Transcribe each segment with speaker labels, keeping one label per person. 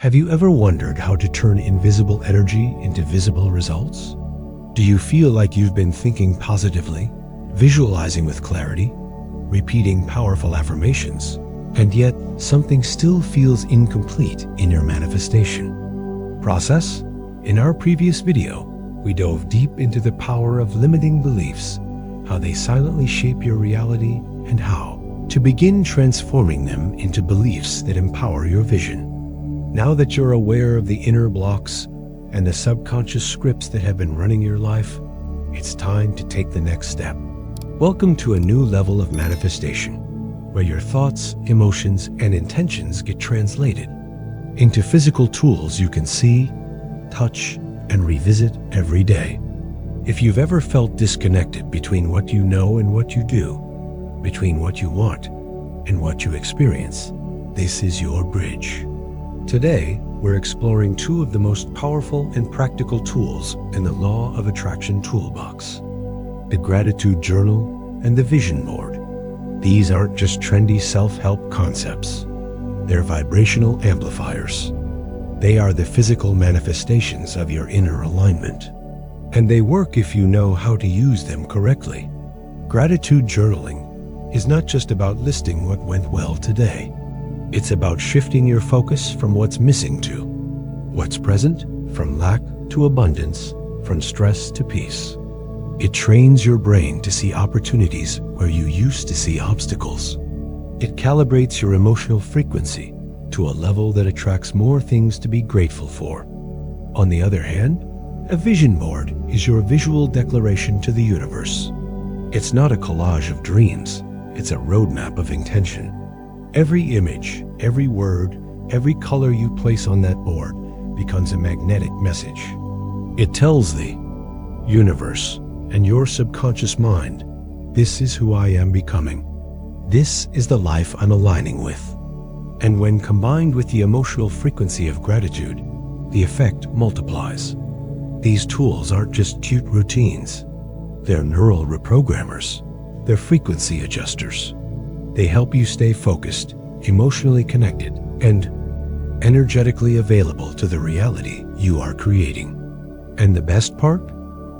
Speaker 1: Have you ever wondered how to turn invisible energy into visible results? Do you feel like you've been thinking positively, visualizing with clarity, repeating powerful affirmations, and yet something still feels incomplete in your manifestation process? In our previous video, we dove deep into the power of limiting beliefs, how they silently shape your reality, and how to begin transforming them into beliefs that empower your vision. Now that you're aware of the inner blocks and the subconscious scripts that have been running your life, it's time to take the next step. Welcome to a new level of manifestation, where your thoughts, emotions, and intentions get translated into physical tools you can see, touch, and revisit every day. If you've ever felt disconnected between what you know and what you do, between what you want and what you experience, this is your bridge. Today, we're exploring two of the most powerful and practical tools in the Law of Attraction toolbox: the Gratitude Journal and the Vision Board. These aren't just trendy self-help concepts. They're vibrational amplifiers. They are the physical manifestations of your inner alignment. And they work if you know how to use them correctly. Gratitude journaling is not just about listing what went well today. It's about shifting your focus from what's missing to what's present, from lack to abundance, from stress to peace. It trains your brain to see opportunities where you used to see obstacles. It calibrates your emotional frequency to a level that attracts more things to be grateful for. On the other hand, a vision board is your visual declaration to the universe. It's not a collage of dreams, it's a roadmap of intention. Every image, every word, every color you place on that board becomes a magnetic message. It tells the universe and your subconscious mind, this is who I am becoming. This is the life I'm aligning with. And when combined with the emotional frequency of gratitude, the effect multiplies. These tools aren't just cute routines. They're neural reprogrammers. They're frequency adjusters. They help you stay focused, emotionally connected, and energetically available to the reality you are creating. And the best part?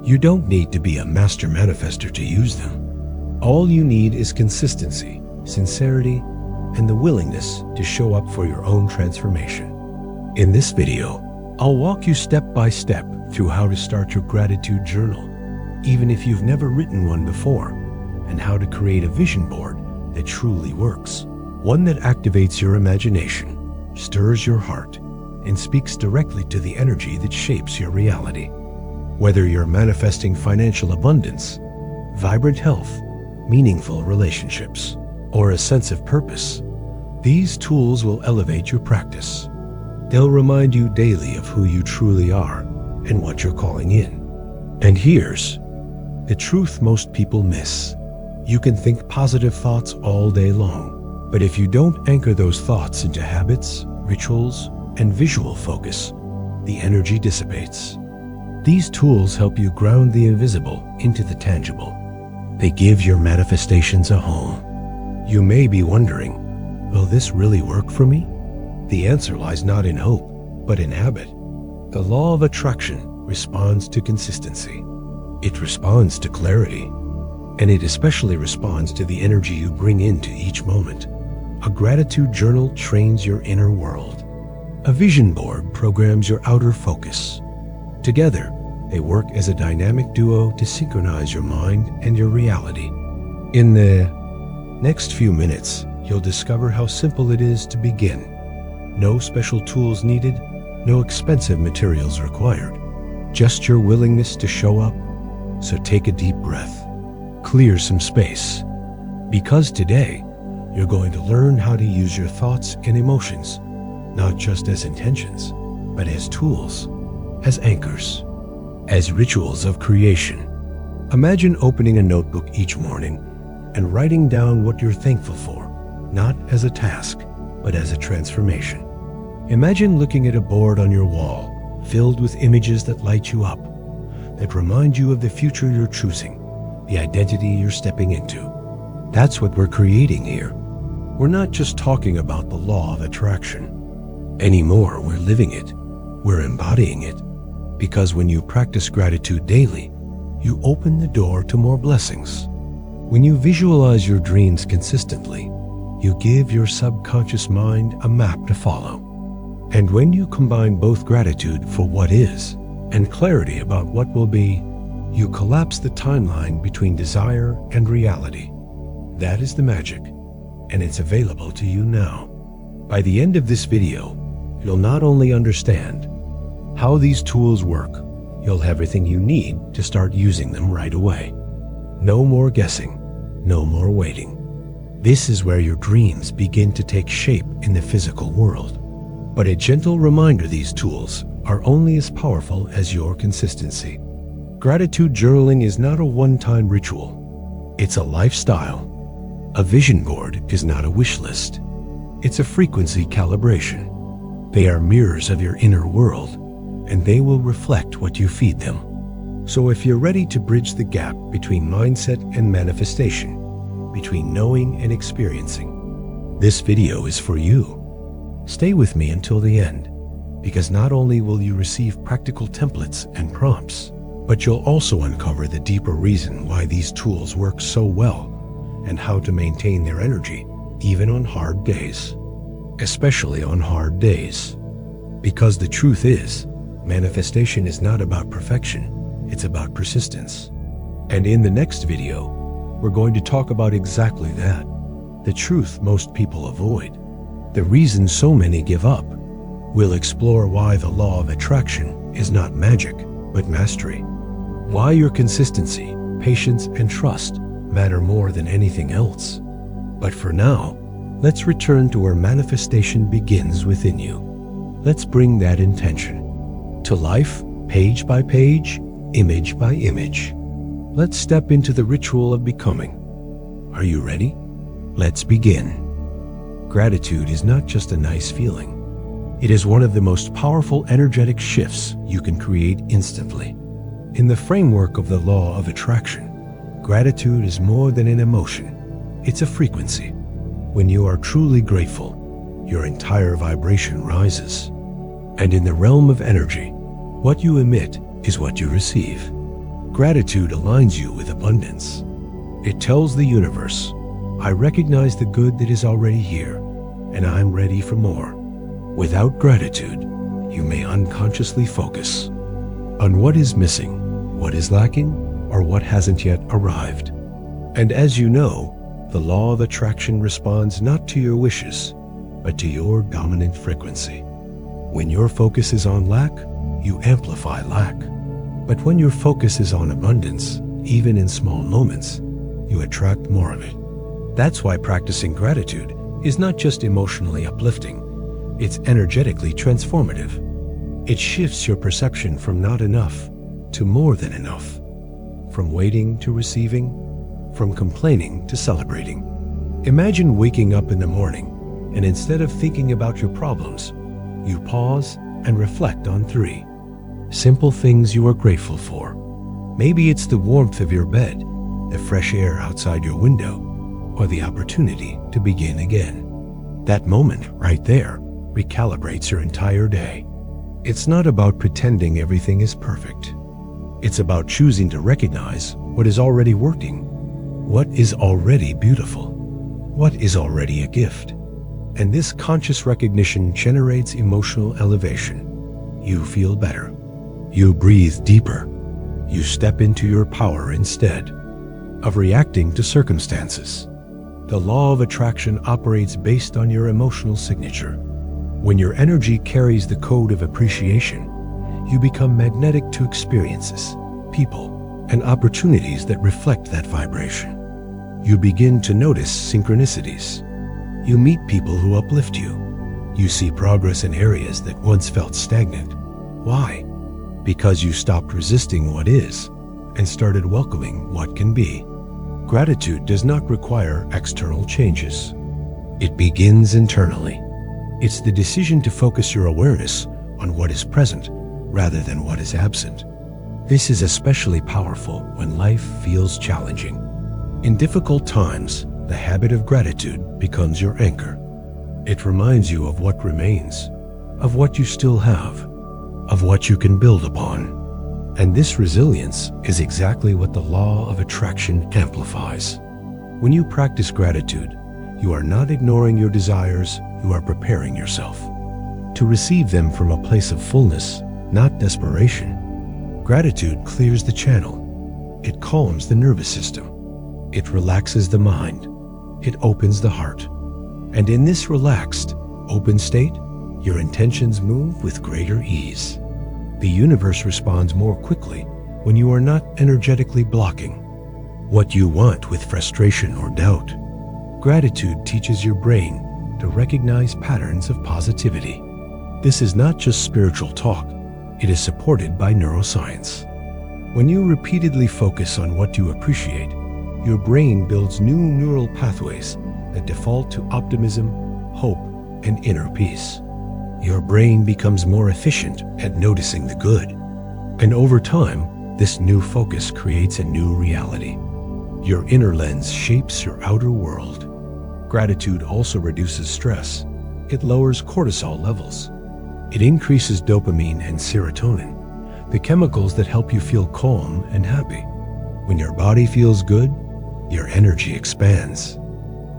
Speaker 1: You don't need to be a master manifester to use them. All you need is consistency, sincerity, and the willingness to show up for your own transformation. In this video, I'll walk you step by step through how to start your gratitude journal, even if you've never written one before, and how to create a vision board that truly works. One that activates your imagination, stirs your heart, and speaks directly to the energy that shapes your reality. Whether you're manifesting financial abundance, vibrant health, meaningful relationships, or a sense of purpose, these tools will elevate your practice. They'll remind you daily of who you truly are and what you're calling in. And here's the truth most people miss. You can think positive thoughts all day long, but if you don't anchor those thoughts into habits, rituals, and visual focus, the energy dissipates. These tools help you ground the invisible into the tangible. They give your manifestations a home. You may be wondering, will this really work for me? The answer lies not in hope, but in habit. The law of attraction responds to consistency. It responds to clarity. And it especially responds to the energy you bring into each moment. A gratitude journal trains your inner world. A vision board programs your outer focus. Together, they work as a dynamic duo to synchronize your mind and your reality. In the next few minutes, you'll discover how simple it is to begin. No special tools needed, no expensive materials required. Just your willingness to show up. So take a deep breath. Clear some space, because today you're going to learn how to use your thoughts and emotions, not just as intentions, but as tools, as anchors, as rituals of creation. Imagine opening a notebook each morning and writing down what you're thankful for, not as a task, but as a transformation. Imagine looking at a board on your wall, filled with images that light you up, that remind you of the future you're choosing, the identity you're stepping into. That's what we're creating here. We're not just talking about the law of attraction. Anymore, we're living it. We're embodying it. Because when you practice gratitude daily, you open the door to more blessings. When you visualize your dreams consistently, you give your subconscious mind a map to follow. And when you combine both gratitude for what is and clarity about what will be, you collapse the timeline between desire and reality. That is the magic, and it's available to you now. By the end of this video, you'll not only understand how these tools work, you'll have everything you need to start using them right away. No more guessing, no more waiting. This is where your dreams begin to take shape in the physical world. But a gentle reminder, these tools are only as powerful as your consistency. Gratitude journaling is not a one-time ritual. It's a lifestyle. A vision board is not a wish list. It's a frequency calibration. They are mirrors of your inner world, and they will reflect what you feed them. So if you're ready to bridge the gap between mindset and manifestation, between knowing and experiencing, this video is for you. Stay with me until the end, because not only will you receive practical templates and prompts, but you'll also uncover the deeper reason why these tools work so well and how to maintain their energy even on hard days, especially on hard days. Because the truth is, manifestation is not about perfection, it's about persistence. And in the next video, we're going to talk about exactly that, the truth most people avoid, the reason so many give up. We'll explore why the law of attraction is not magic, but mastery. Why your consistency, patience, and trust matter more than anything else. But for now, let's return to where manifestation begins within you. Let's bring that intention to life, page by page, image by image. Let's step into the ritual of becoming. Are you ready? Let's begin. Gratitude is not just a nice feeling. It is one of the most powerful energetic shifts you can create instantly. In the framework of the law of attraction, gratitude is more than an emotion. It's a frequency. When you are truly grateful, your entire vibration rises. And in the realm of energy, what you emit is what you receive. Gratitude aligns you with abundance. It tells the universe, I recognize the good that is already here, and I'm ready for more. Without gratitude, you may unconsciously focus on what is missing, what is lacking, or what hasn't yet arrived. And as you know, the law of attraction responds not to your wishes, but to your dominant frequency. When your focus is on lack, you amplify lack. But when your focus is on abundance, even in small moments, you attract more of it. That's why practicing gratitude is not just emotionally uplifting, it's energetically transformative. It shifts your perception from not enough to more than enough, from waiting to receiving, from complaining to celebrating. Imagine waking up in the morning, and instead of thinking about your problems, you pause and reflect on 3 simple things you are grateful for. Maybe it's the warmth of your bed, the fresh air outside your window, or the opportunity to begin again. That moment right there recalibrates your entire day. It's not about pretending everything is perfect. It's about choosing to recognize what is already working, what is already beautiful, what is already a gift. And this conscious recognition generates emotional elevation. You feel better. You breathe deeper. You step into your power instead of reacting to circumstances. The law of attraction operates based on your emotional signature. When your energy carries the code of appreciation, you become magnetic to experiences, people, and opportunities that reflect that vibration. You begin to notice synchronicities. You meet people who uplift you. You see progress in areas that once felt stagnant. Why? Because you stopped resisting what is and started welcoming what can be. Gratitude does not require external changes. It begins internally. It's the decision to focus your awareness on what is present rather than what is absent. This is especially powerful when life feels challenging. In difficult times, the habit of gratitude becomes your anchor. It reminds you of what remains, of what you still have, of what you can build upon. And this resilience is exactly what the law of attraction amplifies. When you practice gratitude, you are not ignoring your desires, you are preparing yourself to receive them from a place of fullness, not desperation. Gratitude clears the channel. It calms the nervous system. It relaxes the mind. It opens the heart. And in this relaxed, open state, your intentions move with greater ease. The universe responds more quickly when you are not energetically blocking what you want with frustration or doubt. Gratitude teaches your brain to recognize patterns of positivity. This is not just spiritual talk, it is supported by neuroscience. When you repeatedly focus on what you appreciate, your brain builds new neural pathways that default to optimism, hope, and inner peace. Your brain becomes more efficient at noticing the good. And over time, this new focus creates a new reality. Your inner lens shapes your outer world. Gratitude also reduces stress. It lowers cortisol levels. It increases dopamine and serotonin, the chemicals that help you feel calm and happy. When your body feels good, your energy expands.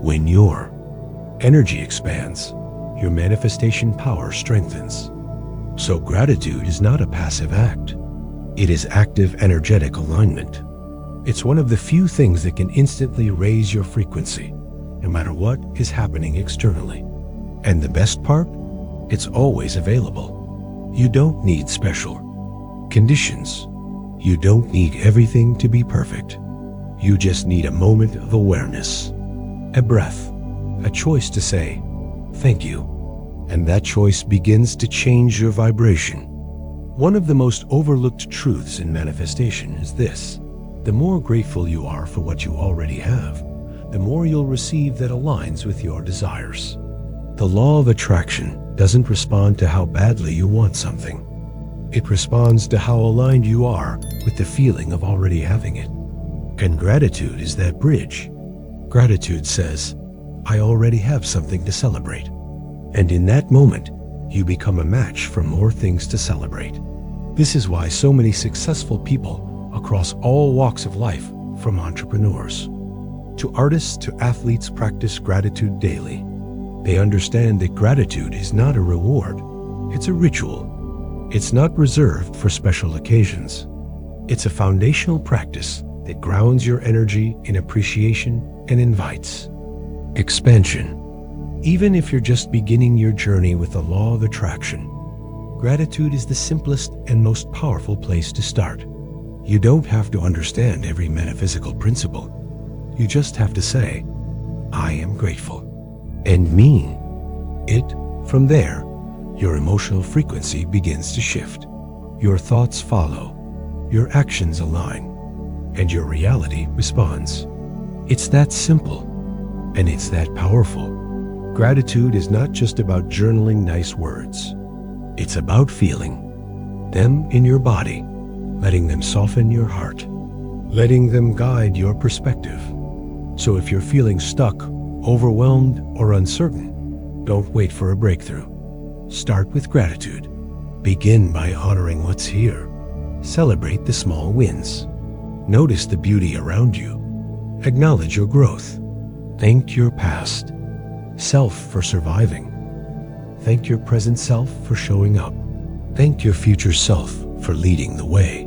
Speaker 1: When your energy expands, your manifestation power strengthens. So gratitude is not a passive act. It is active energetic alignment. It's one of the few things that can instantly raise your frequency, no matter what is happening externally. And the best part? It's always available. You don't need special conditions. You don't need everything to be perfect. You just need a moment of awareness, a breath, a choice to say, thank you. And that choice begins to change your vibration. One of the most overlooked truths in manifestation is this: the more grateful you are for what you already have, the more you'll receive that aligns with your desires. The law of attraction doesn't respond to how badly you want something. It responds to how aligned you are with the feeling of already having it. And gratitude is that bridge. Gratitude says, I already have something to celebrate. And in that moment, you become a match for more things to celebrate. This is why so many successful people across all walks of life, from entrepreneurs to artists to athletes, practice gratitude daily. They understand that gratitude is not a reward, it's a ritual. It's not reserved for special occasions. It's a foundational practice that grounds your energy in appreciation and invites expansion. Even if you're just beginning your journey with the law of attraction, gratitude is the simplest and most powerful place to start. You don't have to understand every metaphysical principle. You just have to say, I am grateful, and mean it. From there, your emotional frequency begins to shift. Your thoughts follow, your actions align, and your reality responds. It's that simple, and it's that powerful. Gratitude is not just about journaling nice words. It's about feeling them in your body, letting them soften your heart, letting them guide your perspective. So if you're feeling stuck, overwhelmed, or uncertain, don't wait for a breakthrough. Start with gratitude. Begin by honoring what's here. Celebrate the small wins. Notice the beauty around you. Acknowledge your growth. Thank your past self for surviving. Thank your present self for showing up. Thank your future self for leading the way.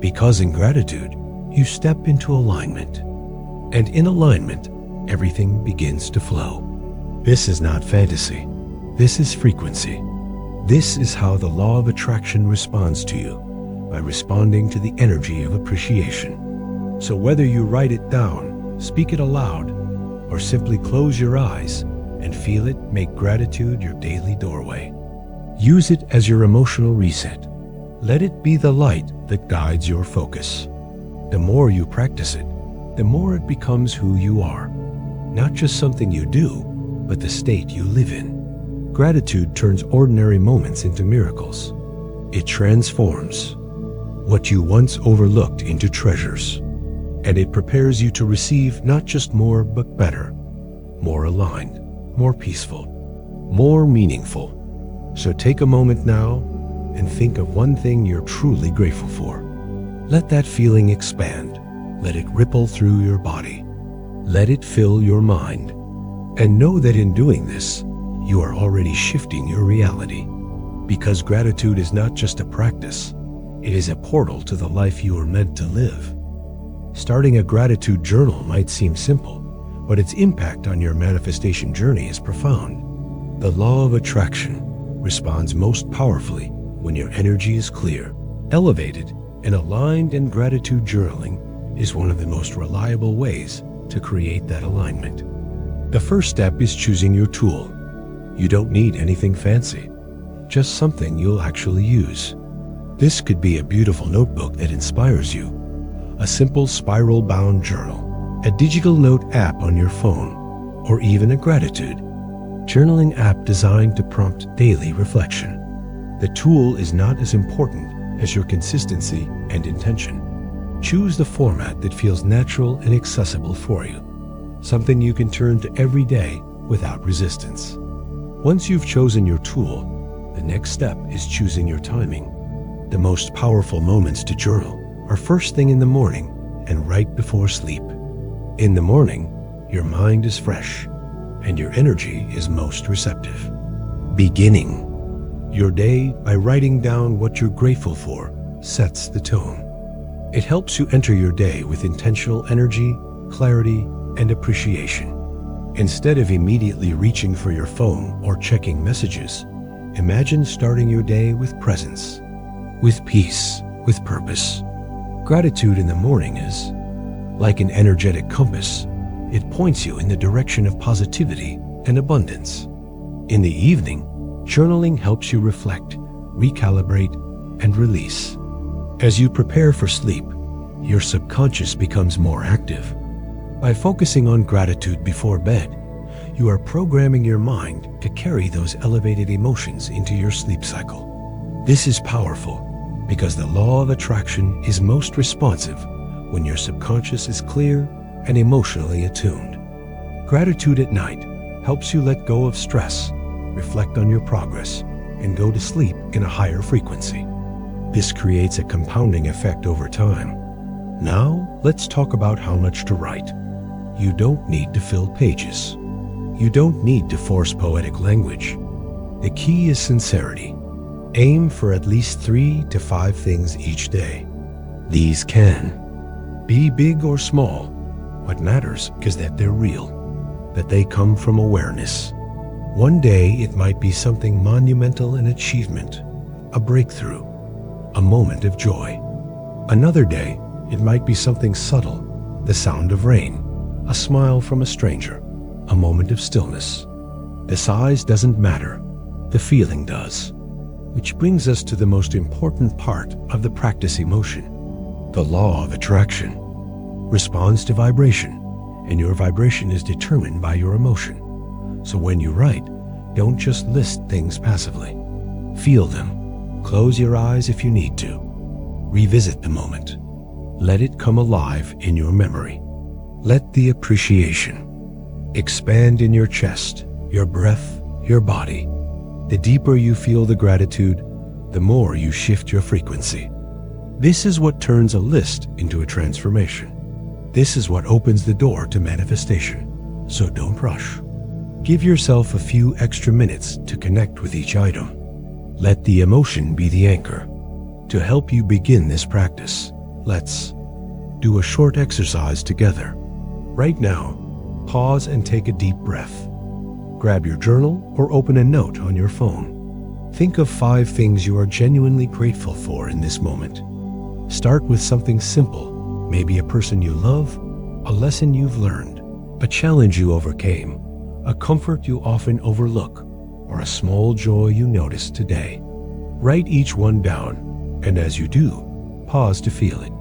Speaker 1: Because in gratitude, you step into alignment. And in alignment, everything begins to flow. This is not fantasy. This is frequency. This is how the law of attraction responds to you, by responding to the energy of appreciation. So whether you write it down, speak it aloud, or simply close your eyes and feel it, make gratitude your daily doorway. Use it as your emotional reset. Let it be the light that guides your focus. The more you practice it, the more it becomes who you are. Not just something you do, but the state you live in. Gratitude turns ordinary moments into miracles. It transforms what you once overlooked into treasures. And it prepares you to receive not just more, but better, more aligned, more peaceful, more meaningful. So take a moment now and think of one thing you're truly grateful for. Let that feeling expand. Let it ripple through your body. Let it fill your mind. And know that in doing this, you are already shifting your reality. Because gratitude is not just a practice, it is a portal to the life you are meant to live. Starting a gratitude journal might seem simple, but its impact on your manifestation journey is profound. The law of attraction responds most powerfully when your energy is clear, elevated, and aligned, and gratitude journaling is one of the most reliable ways to create that alignment. The first step is choosing your tool. You don't need anything fancy, just something you'll actually use. This could be a beautiful notebook that inspires you, a simple spiral-bound journal, a digital note app on your phone, or even a gratitude journaling app designed to prompt daily reflection. The tool is not as important as your consistency and intention. Choose the format that feels natural and accessible for you, something you can turn to every day without resistance. Once you've chosen your tool, the next step is choosing your timing. The most powerful moments to journal are first thing in the morning and right before sleep. In the morning, your mind is fresh and your energy is most receptive. Beginning your day by writing down what you're grateful for sets the tone. It helps you enter your day with intentional energy, clarity, and appreciation. Instead of immediately reaching for your phone or checking messages, imagine starting your day with presence, with peace, with purpose. Gratitude in the morning is like an energetic compass. It points you in the direction of positivity and abundance. In the evening, journaling helps you reflect, recalibrate, and release. As you prepare for sleep, your subconscious becomes more active. By focusing on gratitude before bed, you are programming your mind to carry those elevated emotions into your sleep cycle. This is powerful because the law of attraction is most responsive when your subconscious is clear and emotionally attuned. Gratitude at night helps you let go of stress, reflect on your progress, and go to sleep in a higher frequency. This creates a compounding effect over time. Now, let's talk about how much to write. You don't need to fill pages. You don't need to force poetic language. The key is sincerity. Aim for at least 3 to 5 things each day. These can be big or small. What matters is that they're real, that they come from awareness. One day it might be something monumental, an achievement, a breakthrough, a moment of joy. Another day it might be something subtle, the sound of rain, a smile from a stranger, a moment of stillness. The size doesn't matter, the feeling does. Which brings us to the most important part of the practice: emotion. The law of attraction responds to vibration, and your vibration is determined by your emotion. So when you write, don't just list things passively. Feel them. Close your eyes if you need to. Revisit the moment. Let it come alive in your memory. Let the appreciation expand in your chest, your breath, your body. The deeper you feel the gratitude, the more you shift your frequency. This is what turns a list into a transformation. This is what opens the door to manifestation. So don't rush. Give yourself a few extra minutes to connect with each item. Let the emotion be the anchor. To help you begin this practice, let's do a short exercise together. Right now, pause and take a deep breath. Grab your journal or open a note on your phone. Think of 5 things you are genuinely grateful for in this moment. Start with something simple, maybe a person you love, a lesson you've learned, a challenge you overcame, a comfort you often overlook, or a small joy you noticed today. Write each one down, and as you do, pause to feel it.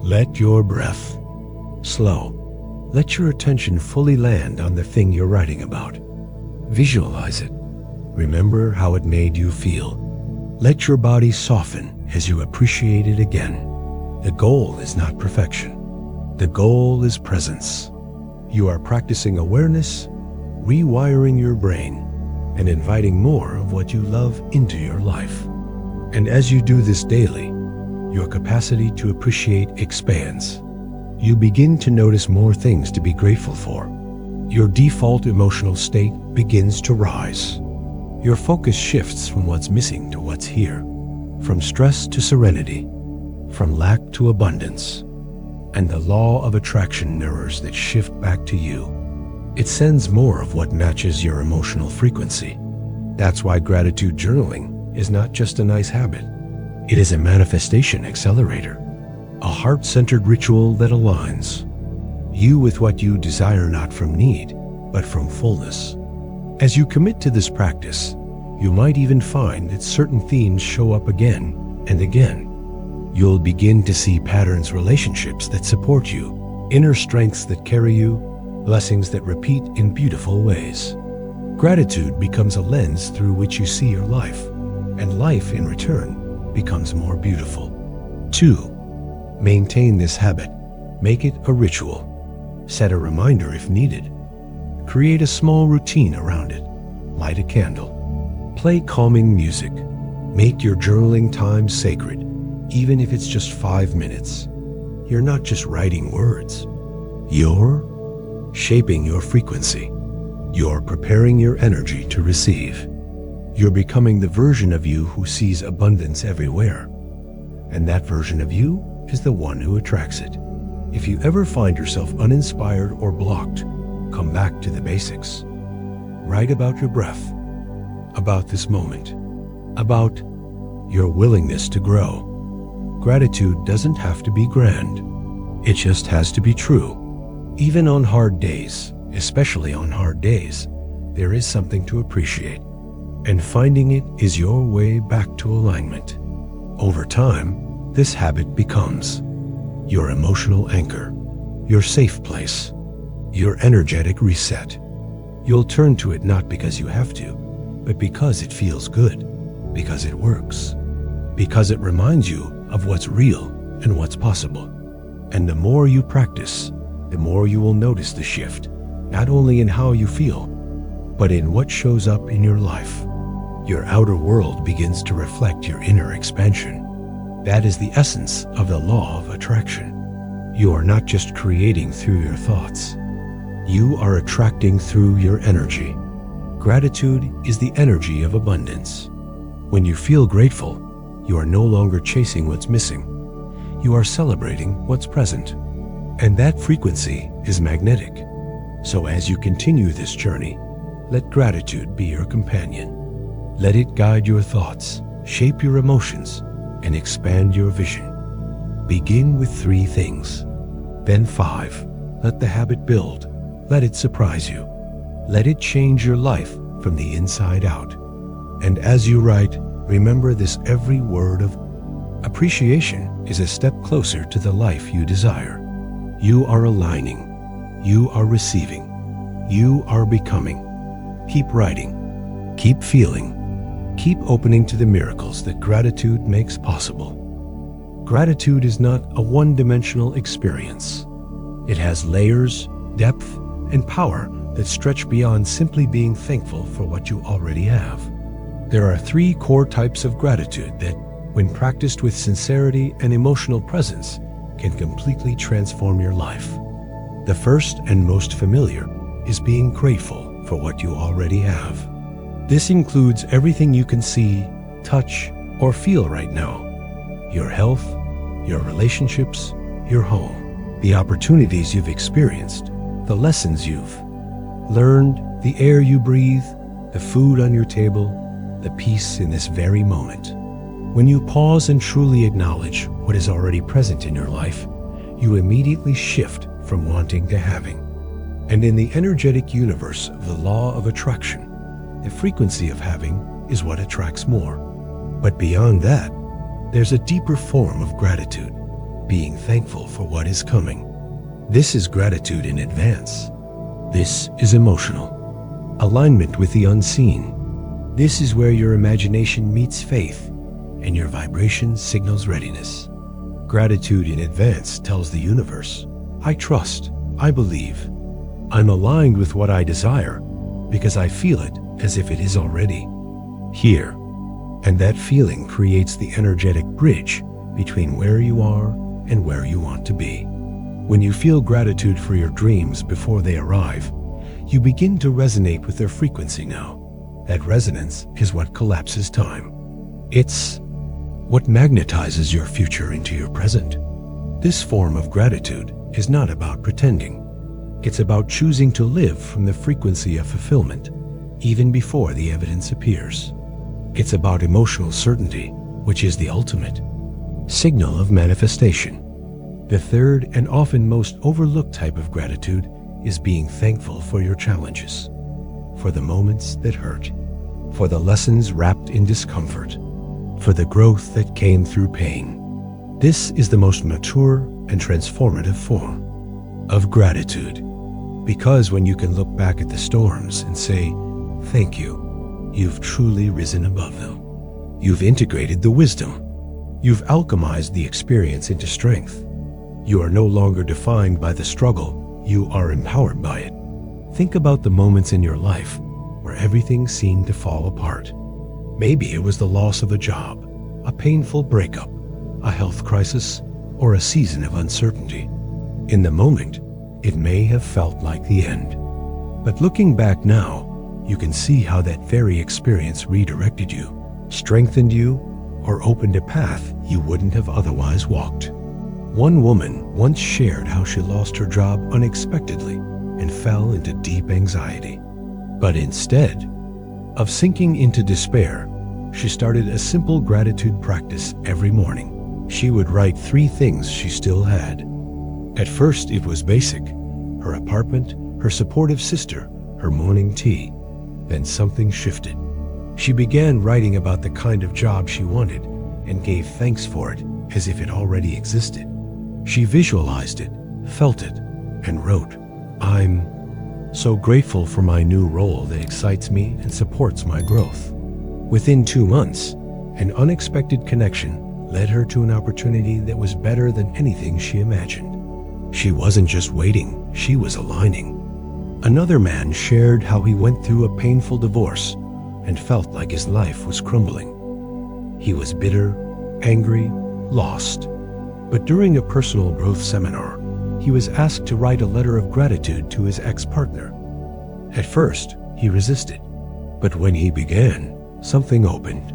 Speaker 1: Let your breath slow. Let your attention fully land on the thing you're writing about. Visualize it. Remember how it made you feel. Let your body soften as you appreciate it again. The goal is not perfection. The goal is presence. You are practicing awareness, rewiring your brain, and inviting more of what you love into your life. And as you do this daily, your capacity to appreciate expands. You begin to notice more things to be grateful for. Your default emotional state begins to rise. Your focus shifts from what's missing to what's here, from stress to serenity, from lack to abundance. And the law of attraction mirrors that shift back to you. It sends more of what matches your emotional frequency. That's why gratitude journaling is not just a nice habit. It is a manifestation accelerator, a heart-centered ritual that aligns you with what you desire, not from need, but from fullness. As you commit to this practice, you might even find that certain themes show up again and again. You'll begin to see patterns, relationships that support you, inner strengths that carry you, blessings that repeat in beautiful ways. Gratitude becomes a lens through which you see your life, and life in return becomes more beautiful. 2. Maintain this habit. Make it a ritual. Set a reminder if needed. Create a small routine around it. Light a candle. Play calming music. Make your journaling time sacred, even if it's just 5 minutes. You're not just writing words. You're shaping your frequency. You're preparing your energy to receive. You're becoming the version of you who sees abundance everywhere. And that version of you is the one who attracts it. If you ever find yourself uninspired or blocked, come back to the basics. Write about your breath, about this moment, about your willingness to grow. Gratitude doesn't have to be grand. It just has to be true. Even on hard days, especially on hard days, there is something to appreciate. And finding it is your way back to alignment. Over time, this habit becomes your emotional anchor, your safe place, your energetic reset. You'll turn to it not because you have to, but because it feels good, because it works, because it reminds you of what's real and what's possible. And the more you practice, the more you will notice the shift, not only in how you feel, but in what shows up in your life. Your outer world begins to reflect your inner expansion. That is the essence of the law of attraction. You are not just creating through your thoughts. You are attracting through your energy. Gratitude is the energy of abundance. When you feel grateful, you are no longer chasing what's missing. You are celebrating what's present. And that frequency is magnetic. So as you continue this journey, let gratitude be your companion. Let it guide your thoughts, shape your emotions, and expand your vision. Begin with 3 things, then 5. Let the habit build. Let it surprise you. Let it change your life from the inside out. And as you write, remember this: every word of appreciation is a step closer to the life you desire. You are aligning. You are receiving. You are becoming. Keep writing. Keep feeling. Keep opening to the miracles that gratitude makes possible. Gratitude is not a one-dimensional experience. It has layers, depth, and power that stretch beyond simply being thankful for what you already have. There are 3 core types of gratitude that, when practiced with sincerity and emotional presence, can completely transform your life. The first and most familiar is being grateful for what you already have. This includes everything you can see, touch, or feel right now. Your health, your relationships, your home, the opportunities you've experienced, the lessons you've learned, the air you breathe, the food on your table, the peace in this very moment. When you pause and truly acknowledge what is already present in your life, you immediately shift from wanting to having. And in the energetic universe of the law of attraction, the frequency of having is what attracts more. But beyond that, there's a deeper form of gratitude, being thankful for what is coming. This is gratitude in advance. This is emotional alignment with the unseen. This is where your imagination meets faith and your vibration signals readiness. Gratitude in advance tells the universe, I trust, I believe, I'm aligned with what I desire because I feel it as if it is already here. And that feeling creates the energetic bridge between where you are and where you want to be. When you feel gratitude for your dreams before they arrive, you begin to resonate with their frequency now. That resonance is what collapses time. It's what magnetizes your future into your present. This form of gratitude is not about pretending. It's about choosing to live from the frequency of fulfillment, even before the evidence appears. It's about emotional certainty, which is the ultimate signal of manifestation. The third and often most overlooked type of gratitude is being thankful for your challenges, for the moments that hurt, for the lessons wrapped in discomfort, for the growth that came through pain. This is the most mature and transformative form of gratitude, because when you can look back at the storms and say, "Thank you," you've truly risen above them. You've integrated the wisdom. You've alchemized the experience into strength. You are no longer defined by the struggle. You are empowered by it. Think about the moments in your life where everything seemed to fall apart. Maybe it was the loss of a job, a painful breakup, a health crisis, or a season of uncertainty. In the moment, it may have felt like the end. But looking back now, you can see how that very experience redirected you, strengthened you, or opened a path you wouldn't have otherwise walked. One woman once shared how she lost her job unexpectedly and fell into deep anxiety. But instead of sinking into despair, she started a simple gratitude practice every morning. She would write 3 things she still had. At first, it was basic: her apartment, her supportive sister, her morning tea. Then something shifted. She began writing about the kind of job she wanted and gave thanks for it as if it already existed. She visualized it, felt it, and wrote, "I'm so grateful for my new role that excites me and supports my growth." Within 2 months, an unexpected connection led her to an opportunity that was better than anything she imagined. She wasn't just waiting, she was aligning. Another man shared how he went through a painful divorce and felt like his life was crumbling. He was bitter, angry, lost. But during a personal growth seminar, he was asked to write a letter of gratitude to his ex-partner. At first, he resisted, but when he began, something opened.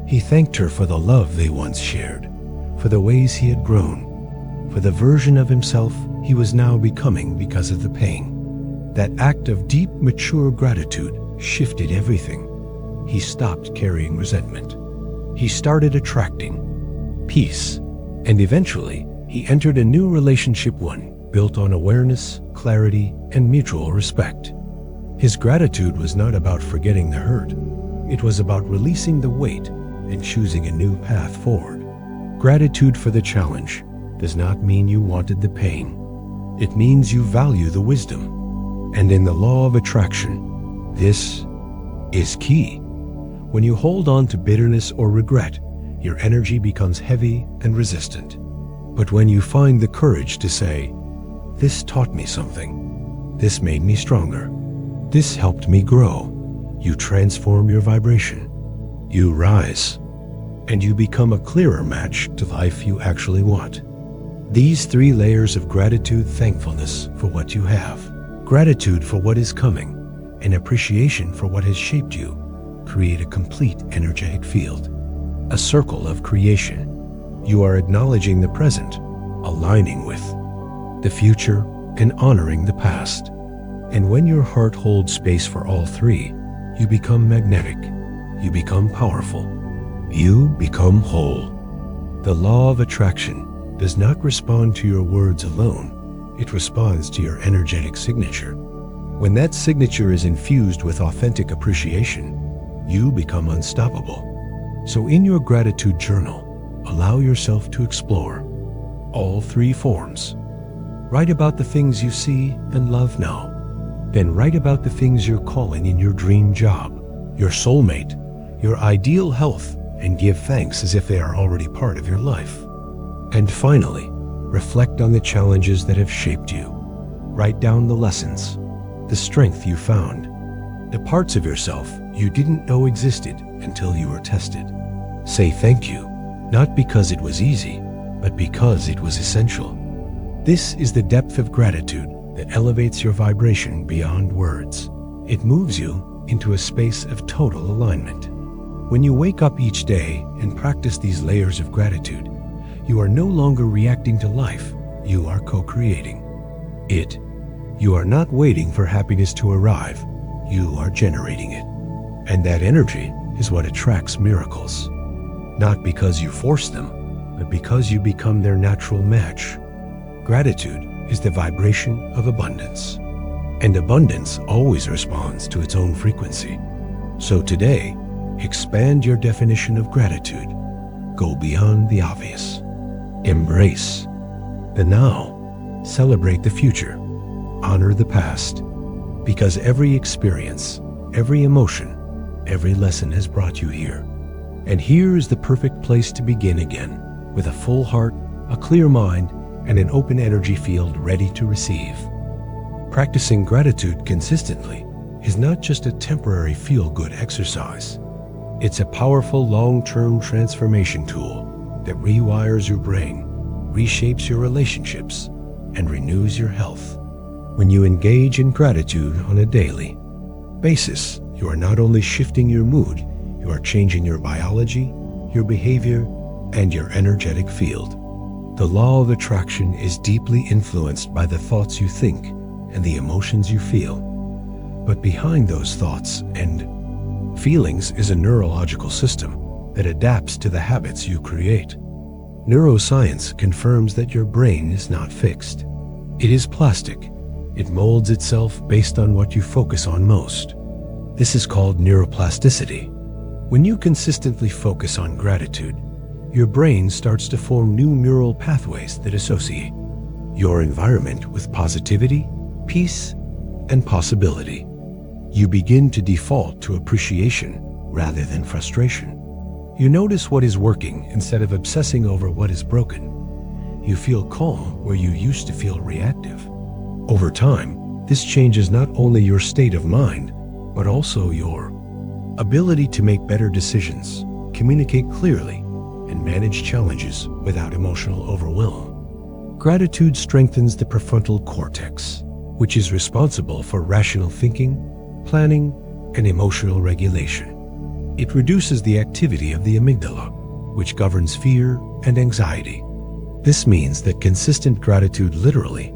Speaker 1: He thanked her for the love they once shared, for the ways he had grown, for the version of himself he was now becoming because of the pain. That act of deep, mature gratitude shifted everything. He stopped carrying resentment. He started attracting peace, and eventually he entered a new relationship, one built on awareness, clarity, and mutual respect. His gratitude was not about forgetting the hurt. It was about releasing the weight and choosing a new path forward. Gratitude for the challenge does not mean you wanted the pain. It means you value the wisdom. And in the law of attraction, this is key. When you hold on to bitterness or regret, your energy becomes heavy and resistant. But when you find the courage to say, "This taught me something. This made me stronger. This helped me grow," you transform your vibration. You rise, and you become a clearer match to the life you actually want. These 3 layers of gratitude: thankfulness for what you have, gratitude for what is coming, and appreciation for what has shaped you, create a complete energetic field, a circle of creation. You are acknowledging the present, aligning with the future, and honoring the past. And when your heart holds space for all 3, you become magnetic, you become powerful, you become whole. The law of attraction does not respond to your words alone. It responds to your energetic signature. When that signature is infused with authentic appreciation, you become unstoppable. So in your gratitude journal, allow yourself to explore all 3 forms. Write about the things you see and love now. Then write about the things you're calling in your dream job, your soulmate, your ideal health, and give thanks as if they are already part of your life. And finally, reflect on the challenges that have shaped you. Write down the lessons, the strength you found, the parts of yourself you didn't know existed until you were tested. Say thank you, not because it was easy, but because it was essential. This is the depth of gratitude that elevates your vibration beyond words. It moves you into a space of total alignment. When you wake up each day and practice these layers of gratitude, you are no longer reacting to life, you are co-creating it. You are not waiting for happiness to arrive, you are generating it. And that energy is what attracts miracles. Not because you force them, but because you become their natural match. Gratitude is the vibration of abundance. And abundance always responds to its own frequency. So today, expand your definition of gratitude. Go beyond the obvious. Embrace the now. Celebrate the future. Honor the past. Because every experience, every emotion, every lesson has brought you here. And here is the perfect place to begin again, with a full heart, a clear mind, and an open energy field ready to receive. Practicing gratitude consistently is not just a temporary feel-good exercise. It's a powerful long-term transformation tool that rewires your brain, reshapes your relationships, and renews your health. When you engage in gratitude on a daily basis, you are not only shifting your mood, you are changing your biology, your behavior, and your energetic field. The law of attraction is deeply influenced by the thoughts you think and the emotions you feel. But behind those thoughts and feelings is a neurological system that adapts to the habits you create. Neuroscience confirms that your brain is not fixed. It is plastic. It molds itself based on what you focus on most. This is called neuroplasticity. When you consistently focus on gratitude, your brain starts to form new neural pathways that associate your environment with positivity, peace, and possibility. You begin to default to appreciation rather than frustration. You notice what is working instead of obsessing over what is broken. You feel calm where you used to feel reactive. Over time, this changes not only your state of mind, but also your ability to make better decisions, communicate clearly, and manage challenges without emotional overwhelm. Gratitude strengthens the prefrontal cortex, which is responsible for rational thinking, planning, and emotional regulation. It reduces the activity of the amygdala, which governs fear and anxiety. This means that consistent gratitude literally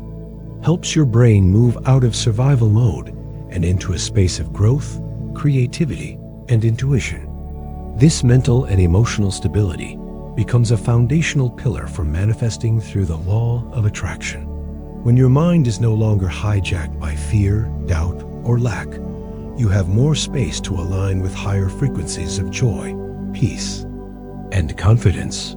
Speaker 1: helps your brain move out of survival mode and into a space of growth, creativity, and intuition. This mental and emotional stability becomes a foundational pillar for manifesting through the law of attraction. When your mind is no longer hijacked by fear, doubt, or lack, you have more space to align with higher frequencies of joy, peace, and confidence.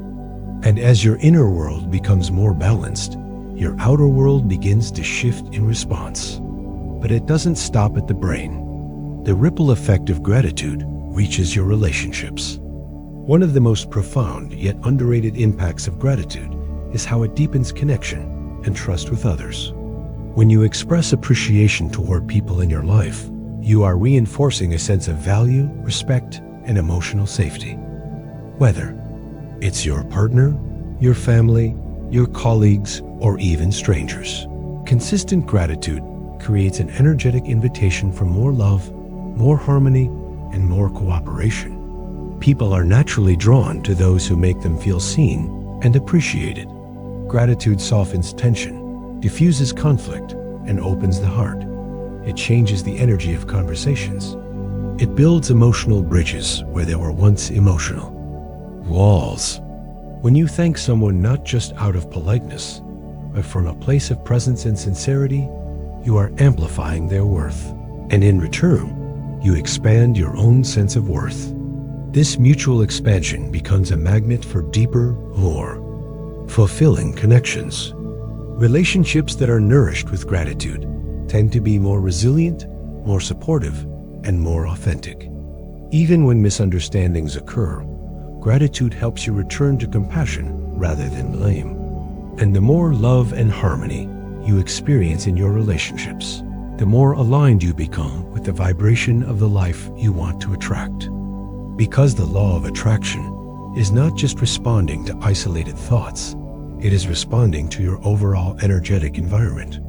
Speaker 1: And as your inner world becomes more balanced, your outer world begins to shift in response. But it doesn't stop at the brain. The ripple effect of gratitude reaches your relationships. One of the most profound yet underrated impacts of gratitude is how it deepens connection and trust with others. When you express appreciation toward people in your life, you are reinforcing a sense of value, respect, and emotional safety. Whether it's your partner, your family, your colleagues, or even strangers. Consistent gratitude creates an energetic invitation for more love, more harmony, and more cooperation. People are naturally drawn to those who make them feel seen and appreciated. Gratitude softens tension, diffuses conflict, and opens the heart. It changes the energy of conversations. It builds emotional bridges where there were once emotional walls. When you thank someone not just out of politeness, but from a place of presence and sincerity, you are amplifying their worth. And in return, you expand your own sense of worth. This mutual expansion becomes a magnet for deeper, more fulfilling connections. Relationships that are nourished with gratitude tend to be more resilient, more supportive, and more authentic. Even when misunderstandings occur, gratitude helps you return to compassion rather than blame. And the more love and harmony you experience in your relationships, the more aligned you become with the vibration of the life you want to attract. Because the law of attraction is not just responding to isolated thoughts, it is responding to your overall energetic environment.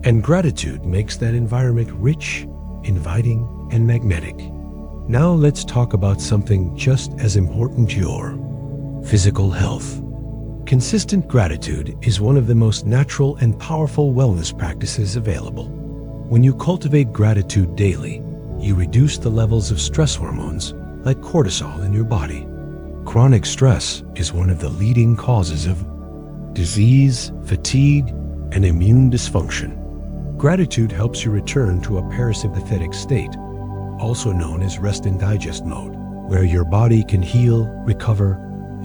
Speaker 1: And gratitude makes that environment rich, inviting, and magnetic. Now let's talk about something just as important: your physical health. Consistent gratitude is one of the most natural and powerful wellness practices available. When you cultivate gratitude daily, you reduce the levels of stress hormones like cortisol in your body. Chronic stress is one of the leading causes of disease, fatigue, and immune dysfunction. Gratitude helps you return to a parasympathetic state, also known as rest and digest mode, where your body can heal, recover,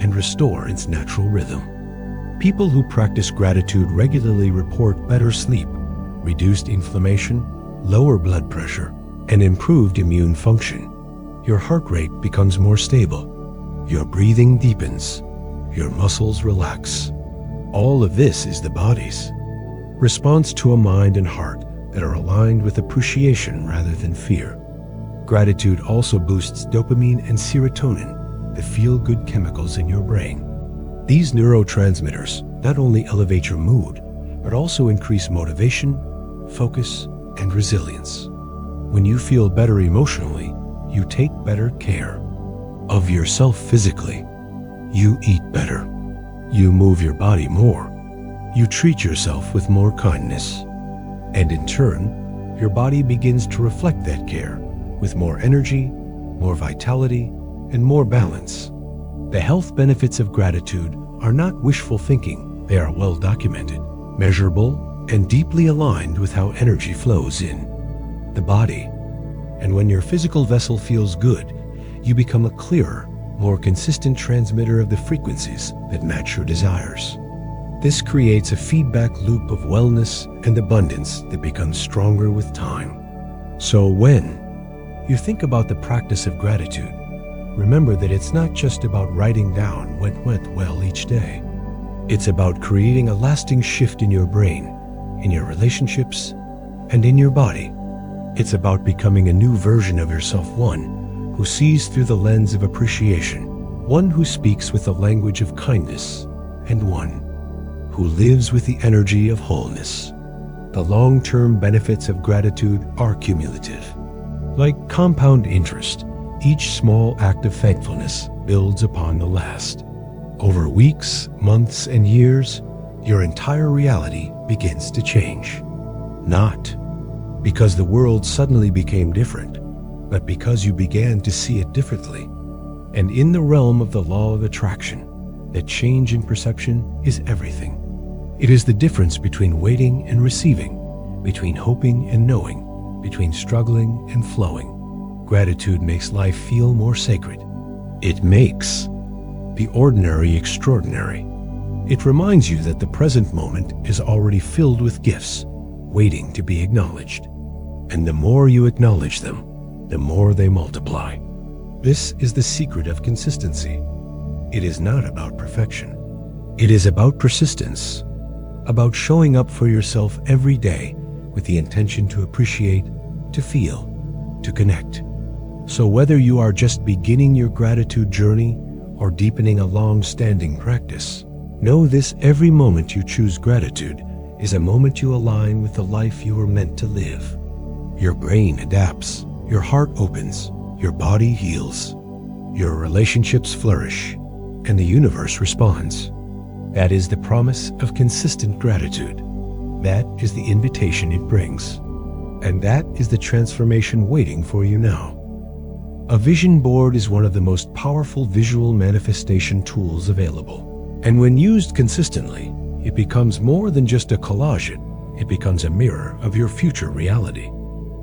Speaker 1: and restore its natural rhythm. People who practice gratitude regularly report better sleep, reduced inflammation, lower blood pressure, and improved immune function. Your heart rate becomes more stable, your breathing deepens, your muscles relax. All of this is the body's response to a mind and heart that are aligned with appreciation rather than fear. Gratitude also boosts dopamine and serotonin, the feel-good chemicals in your brain. These neurotransmitters not only elevate your mood, but also increase motivation, focus, and resilience. When you feel better emotionally, you take better care of yourself physically. You eat better. You move your body more. You treat yourself with more kindness. And in turn, your body begins to reflect that care with more energy, more vitality, and more balance. The health benefits of gratitude are not wishful thinking. They are well documented, measurable, and deeply aligned with how energy flows in the body. And when your physical vessel feels good, you become a clearer, more consistent transmitter of the frequencies that match your desires. This creates a feedback loop of wellness and abundance that becomes stronger with time. So when you think about the practice of gratitude, remember that it's not just about writing down what went well each day. It's about creating a lasting shift in your brain, in your relationships, and in your body. It's about becoming a new version of yourself, one who sees through the lens of appreciation, one who speaks with the language of kindness, and one who lives with the energy of wholeness. The long-term benefits of gratitude are cumulative. Like compound interest, each small act of thankfulness builds upon the last. Over weeks, months, and years, your entire reality begins to change. Not because the world suddenly became different, but because you began to see it differently. And in the realm of the law of attraction, that change in perception is everything. It is the difference between waiting and receiving, between hoping and knowing, between struggling and flowing. Gratitude makes life feel more sacred. It makes the ordinary extraordinary. It reminds you that the present moment is already filled with gifts, waiting to be acknowledged. And the more you acknowledge them, the more they multiply. This is the secret of consistency. It is not about perfection. It is about persistence, about showing up for yourself every day with the intention to appreciate, to feel, to connect. So whether you are just beginning your gratitude journey or deepening a long-standing practice, know this: every moment you choose gratitude is a moment you align with the life you were meant to live. Your brain adapts, your heart opens, your body heals, your relationships flourish, and the universe responds. That is the promise of consistent gratitude. That is the invitation it brings. And that is the transformation waiting for you now. A vision board is one of the most powerful visual manifestation tools available. And when used consistently, it becomes more than just a collage. It becomes a mirror of your future reality.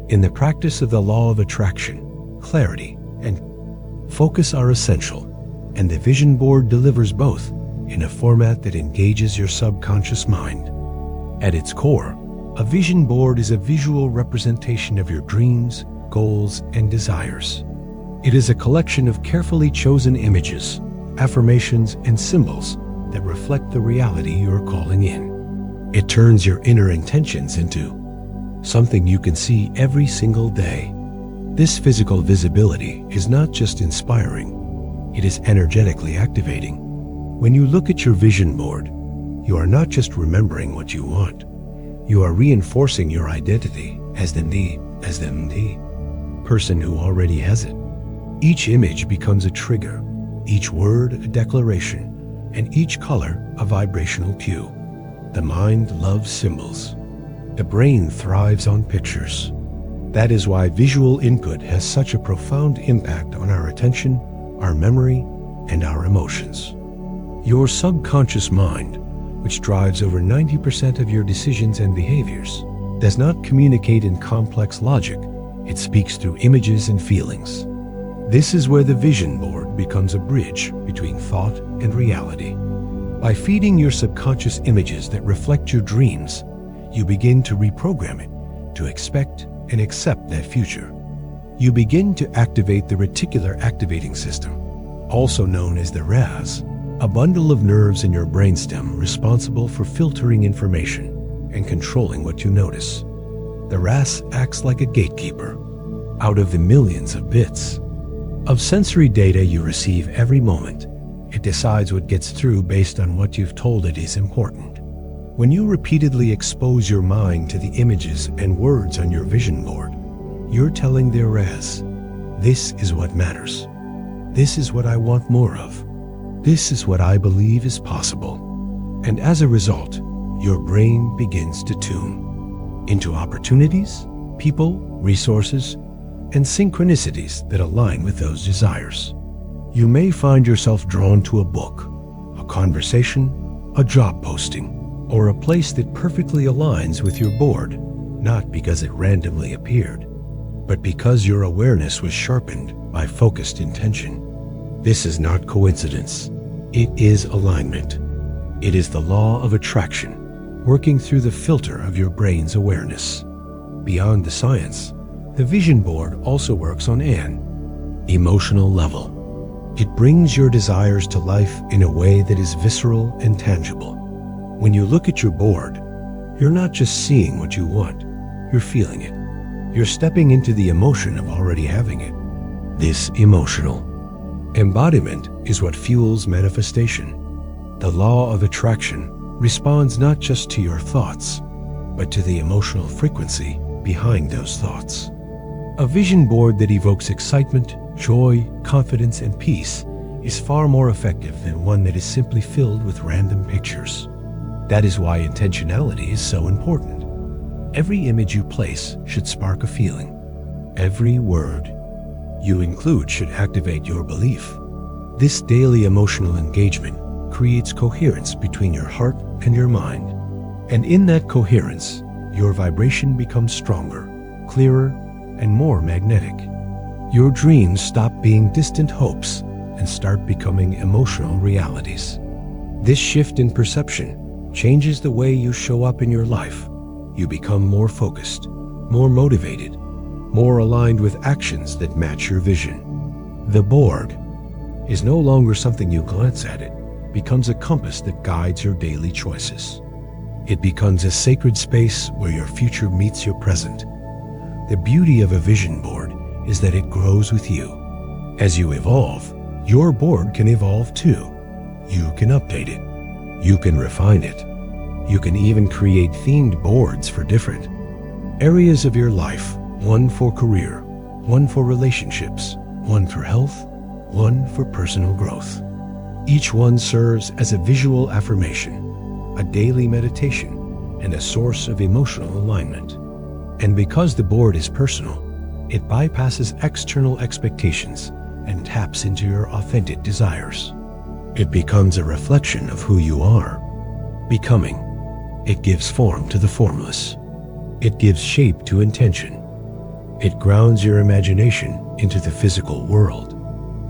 Speaker 1: In the practice of the law of attraction, clarity and focus are essential, and the vision board delivers both in a format that engages your subconscious mind. At its core, a vision board is a visual representation of your dreams, goals, and desires. It is a collection of carefully chosen images, affirmations, and symbols that reflect the reality you are calling in. It turns your inner intentions into something you can see every single day. This physical visibility is not just inspiring, it is energetically activating. When you look at your vision board, you are not just remembering what you want, you are reinforcing your identity as the person who already has it. Each image becomes a trigger, each word a declaration, and each color a vibrational cue. The mind loves symbols. The brain thrives on pictures. That is why visual input has such a profound impact on our attention, our memory, and our emotions. Your subconscious mind, which drives over 90% of your decisions and behaviors, does not communicate in complex logic. It speaks through images and feelings. This is where the vision board becomes a bridge between thought and reality. By feeding your subconscious images that reflect your dreams, you begin to reprogram it to expect and accept that future. You begin to activate the reticular activating system, also known as the RAS, a bundle of nerves in your brainstem responsible for filtering information and controlling what you notice. The RAS acts like a gatekeeper. Out of the millions of bits of sensory data you receive every moment, it decides what gets through based on what you've told it is important. When you repeatedly expose your mind to the images and words on your vision board, you're telling the RAS, this is what matters. This is what I want more of. This is what I believe is possible. And as a result, your brain begins to tune into opportunities, people, resources, and synchronicities that align with those desires. You may find yourself drawn to a book, a conversation, a job posting, or a place that perfectly aligns with your board, not because it randomly appeared, but because your awareness was sharpened by focused intention. This is not coincidence. It is alignment. It is the law of attraction, working through the filter of your brain's awareness. Beyond the science, the vision board also works on an emotional level. It brings your desires to life in a way that is visceral and tangible. When you look at your board, you're not just seeing what you want, you're feeling it. You're stepping into the emotion of already having it. This emotional embodiment is what fuels manifestation. The law of attraction responds not just to your thoughts, but to the emotional frequency behind those thoughts. A vision board that evokes excitement, joy, confidence, and peace is far more effective than one that is simply filled with random pictures. That is why intentionality is so important. Every image you place should spark a feeling. Every word you include should activate your belief. This daily emotional engagement creates coherence between your heart and your mind. And in that coherence, your vibration becomes stronger, clearer, and more magnetic. Your dreams stop being distant hopes and start becoming emotional realities. This shift in perception changes the way you show up in your life. You become more focused, more motivated, more aligned with actions that match your vision. The board is no longer something you glance at. It becomes a compass that guides your daily choices. It becomes a sacred space where your future meets your present. The beauty of a vision board is that it grows with you. As you evolve, your board can evolve too. You can update it. You can refine it. You can even create themed boards for different areas of your life. One for career, one for relationships, one for health, one for personal growth. Each one serves as a visual affirmation, a daily meditation, and a source of emotional alignment. And because the board is personal, it bypasses external expectations and taps into your authentic desires. It becomes a reflection of who you are becoming. It gives form to the formless. It gives shape to intention. It grounds your imagination into the physical world.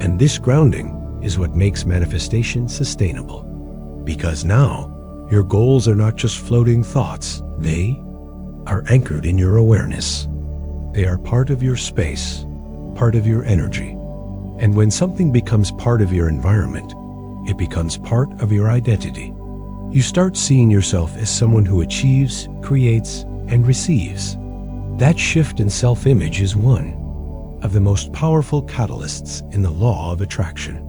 Speaker 1: And this grounding is what makes manifestation sustainable. Because now, your goals are not just floating thoughts. They are anchored in your awareness. They are part of your space, part of your energy. And when something becomes part of your environment, it becomes part of your identity. You start seeing yourself as someone who achieves, creates, and receives. That shift in self-image is one of the most powerful catalysts in the law of attraction.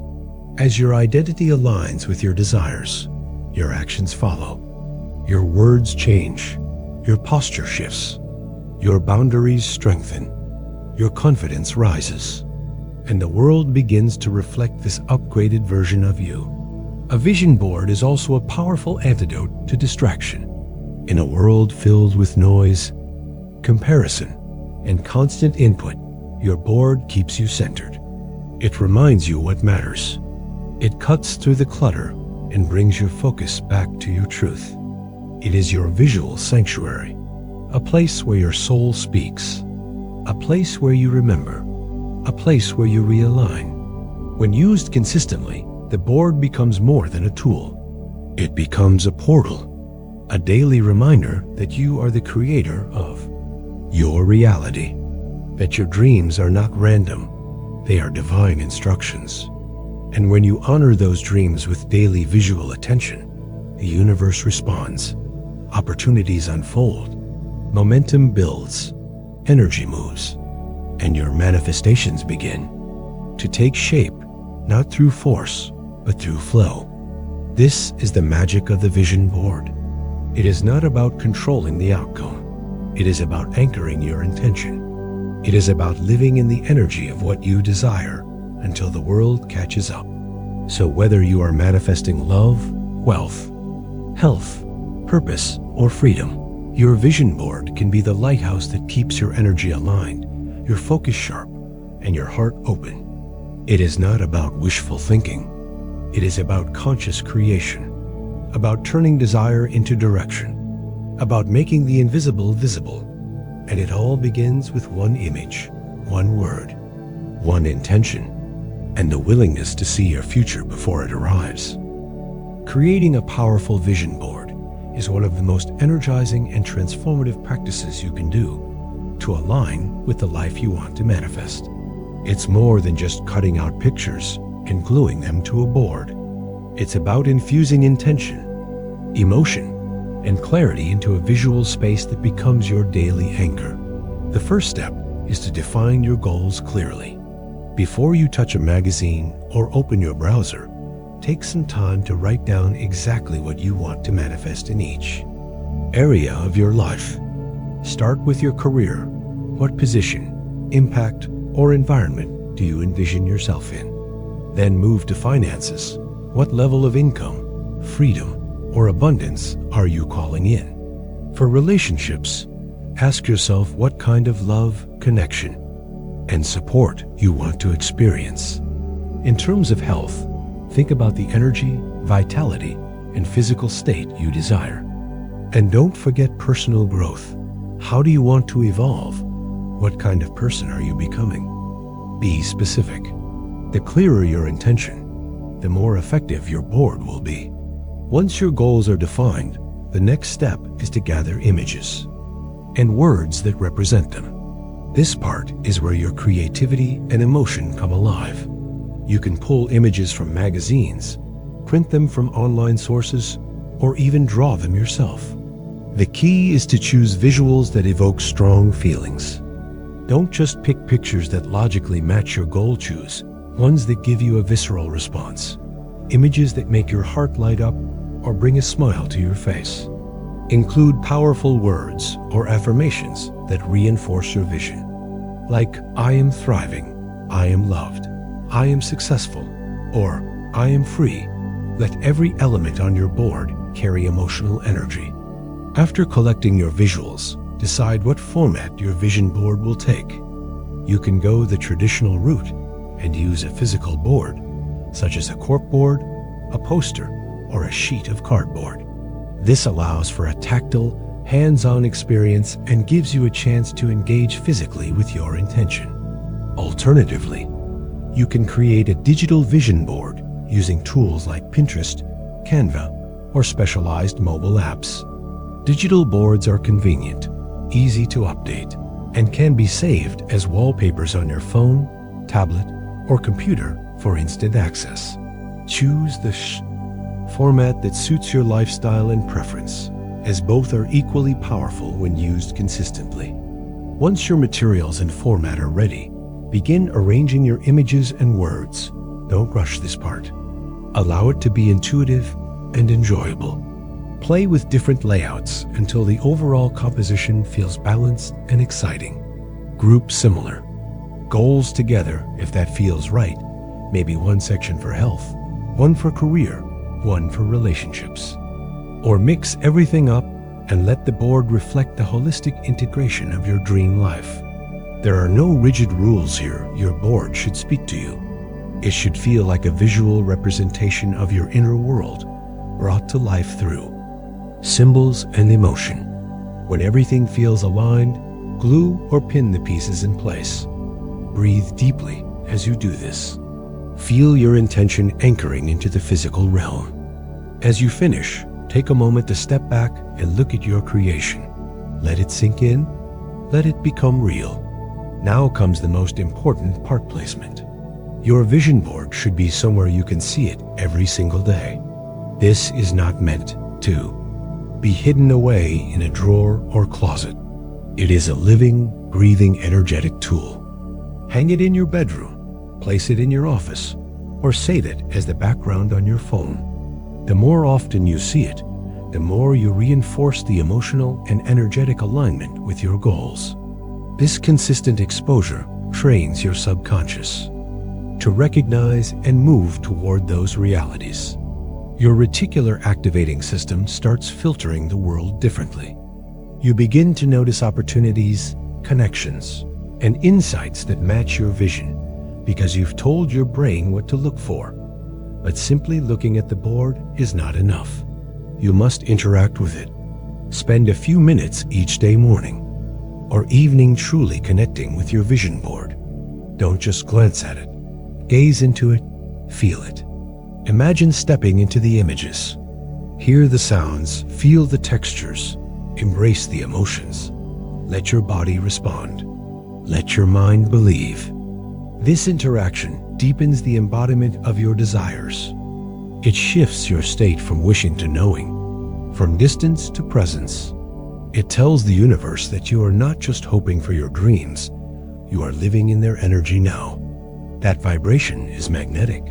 Speaker 1: As your identity aligns with your desires, your actions follow. Your words change, your posture shifts, your boundaries strengthen, your confidence rises, and the world begins to reflect this upgraded version of you. A vision board is also a powerful antidote to distraction. In a world filled with noise, comparison, and constant input, your board keeps you centered. It reminds you what matters. It cuts through the clutter and brings your focus back to your truth. It is your visual sanctuary, a place where your soul speaks, a place where you remember, a place where you realign. When used consistently, the board becomes more than a tool. It becomes a portal, a daily reminder that you are the creator of your reality, that your dreams are not random, they are divine instructions. And when you honor those dreams with daily visual attention, the universe responds, opportunities unfold, momentum builds, energy moves, and your manifestations begin to take shape, not through force, but through flow. This is the magic of the vision board. It is not about controlling the outcome. It is about anchoring your intention. It is about living in the energy of what you desire until the world catches up. So whether you are manifesting love, wealth, health, purpose, or freedom, your vision board can be the lighthouse that keeps your energy aligned, your focus sharp, and your heart open. It is not about wishful thinking. It is about conscious creation, about turning desire into direction, about making the invisible visible. And it all begins with one image, one word, one intention, and the willingness to see your future before it arrives. Creating a powerful vision board is one of the most energizing and transformative practices you can do to align with the life you want to manifest. It's more than just cutting out pictures and gluing them to a board. It's about infusing intention, emotion, and clarity into a visual space that becomes your daily anchor. The first step is to define your goals clearly. Before you touch a magazine or open your browser, take some time to write down exactly what you want to manifest in each area of your life. Start with your career. What position, impact, or environment do you envision yourself in? Then move to finances. What level of income, freedom, or abundance are you calling in? For relationships, ask yourself what kind of love, connection, and support you want to experience. In terms of health, think about the energy, vitality, and physical state you desire. And don't forget personal growth. How do you want to evolve? What kind of person are you becoming? Be specific. The clearer your intention, the more effective your board will be. Once your goals are defined, the next step is to gather images and words that represent them. This part is where your creativity and emotion come alive. You can pull images from magazines, print them from online sources, or even draw them yourself. The key is to choose visuals that evoke strong feelings. Don't just pick pictures that logically match your goal. Choose ones that give you a visceral response. Images that make your heart light up or bring a smile to your face. Include powerful words or affirmations that reinforce your vision, like I am thriving, I am loved, I am successful, or I am free. Let every element on your board carry emotional energy. After collecting your visuals, decide what format your vision board will take. You can go the traditional route and use a physical board, such as a corkboard, a poster, or a sheet of cardboard. This allows for a tactile, hands-on experience and gives you a chance to engage physically with your intention. Alternatively, you can create a digital vision board using tools like Pinterest, Canva, or specialized mobile apps. Digital boards are convenient, easy to update, and can be saved as wallpapers on your phone, tablet, or computer for instant access. Choose the format that suits your lifestyle and preference, as both are equally powerful when used consistently. Once your materials and format are ready, begin arranging your images and words. Don't rush this part. Allow it to be intuitive and enjoyable. Play with different layouts until the overall composition feels balanced and exciting. Group similar goals together if that feels right. Maybe one section for health, one for career, one for relationships. Or mix everything up and let the board reflect the holistic integration of your dream life. There are no rigid rules here. Your board should speak to you. It should feel like a visual representation of your inner world, brought to life through symbols and emotion. When everything feels aligned, glue or pin the pieces in place. Breathe deeply as you do this. Feel your intention anchoring into the physical realm. As you finish, take a moment to step back and look at your creation. Let it sink in. Let it become real. Now comes the most important part: placement. Your vision board should be somewhere you can see it every single day. This is not meant to be hidden away in a drawer or closet. It is a living, breathing, energetic tool. Hang it in your bedroom, place it in your office, or save it as the background on your phone. The more often you see it, the more you reinforce the emotional and energetic alignment with your goals. This consistent exposure trains your subconscious to recognize and move toward those realities. Your reticular activating system starts filtering the world differently. You begin to notice opportunities, connections, and insights that match your vision because you've told your brain what to look for. But simply looking at the board is not enough. You must interact with it. Spend a few minutes each day, morning or evening, truly connecting with your vision board. Don't just glance at it. Gaze into it, feel it. Imagine stepping into the images. Hear the sounds, feel the textures, embrace the emotions. Let your body respond. Let your mind believe. This interaction deepens the embodiment of your desires. It shifts your state from wishing to knowing, from distance to presence. It tells the universe that you are not just hoping for your dreams, you are living in their energy now. That vibration is magnetic.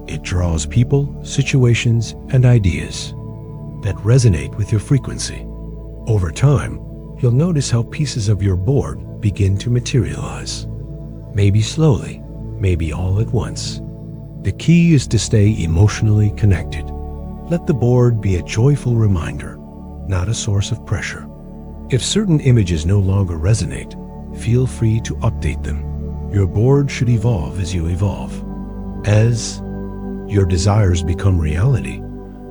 Speaker 1: It draws people, situations, and ideas that resonate with your frequency. Over time, you'll notice how pieces of your board begin to materialize. Maybe slowly, maybe all at once. The key is to stay emotionally connected. Let the board be a joyful reminder, not a source of pressure. If certain images no longer resonate, feel free to update them. Your board should evolve as you evolve. As your desires become reality,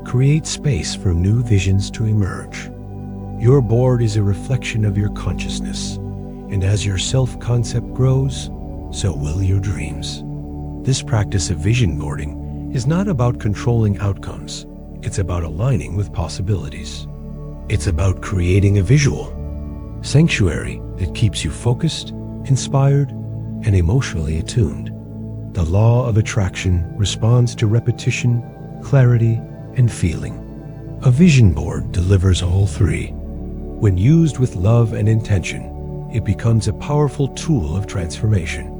Speaker 1: create space for new visions to emerge. Your board is a reflection of your consciousness, and as your self-concept grows, so will your dreams. This practice of vision boarding is not about controlling outcomes. It's about aligning with possibilities. It's about creating a visual sanctuary that keeps you focused, inspired, and emotionally attuned. The law of attraction responds to repetition, clarity, and feeling. A vision board delivers all three. When used with love and intention, it becomes a powerful tool of transformation.